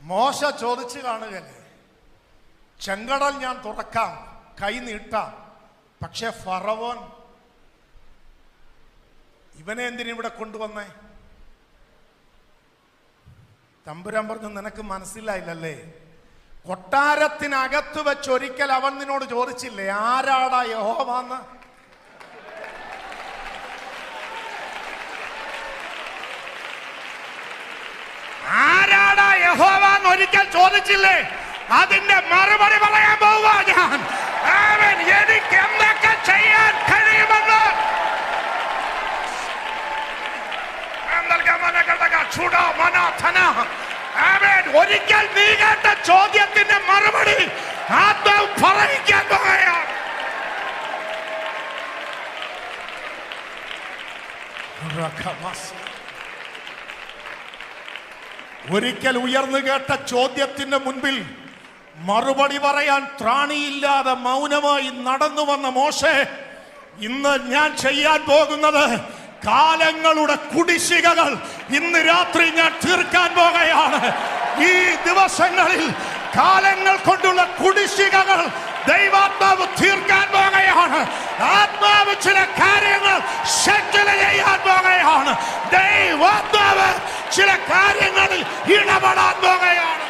മോശ ചോദിച്ചു കാണുകയല്ലേ, ചെങ്കടൽ ഞാൻ തുറക്കാം, കൈ നീട്ടാം, പക്ഷെ ഫറവോൻ ഇവനെ എന്തിനിവിടെ കൊണ്ടുവന്നേ? തമ്പുരാൻ പറഞ്ഞു, നിനക്ക് മനസ്സിലായില്ലല്ലേ? കൊട്ടാരത്തിനകത്ത് വെച്ചൊരിക്കൽ അവൻ നിന്നോട് ചോദിച്ചില്ലേ, ആരാടാ യഹോവാന്ന്? ആരാടാ യഹോവാന്ന് ഒരിക്കൽ ചോദിച്ചില്ലേ? അതിന്റെ മറുപടി പറയാൻ പോവാ ഞാൻ. എനിക്ക് എന്തൊക്കെ ചെയ്യാൻ കഴിയുമെന്ന് ഒരിക്കൽ നീ കേട്ട ചോദ്യത്തിന്റെ മറുപടി ആത്മാവ് പറയിക്കാൻ പോവുകയാണ്. ഒരിക്കൽ ഉയർന്നു കേട്ട ചോദ്യത്തിന്റെ മുൻപിൽ മറുപടി പറയാൻ ത്രാണിയില്ലാതെ മൗനമായി നടന്നു വന്ന മോശെ, ഇന്ന് ഞാൻ ചെയ്യാൻ പോകുന്നത് കാലങ്ങളുടെ കുടിശ്ശികകൾ ഇന്ന് രാത്രി ഞാൻ തീർക്കാൻ പോകുകയാണ്. ഈ ദിവസങ്ങളിൽ കാലങ്ങൾ കൊണ്ടുള്ള കുടിശ്ശികകൾ ദൈവാത്മാവ് തീർക്കാൻ പോകുകയാണ്. ആത്മാവ് ചില കാര്യങ്ങൾ സെറ്റിൽ ചെയ്യാൻ പോകുകയാണ്. ദൈവാത്മാവ് ചില കാര്യങ്ങളിൽ ഇടപെടാൻ പോകുകയാണ്.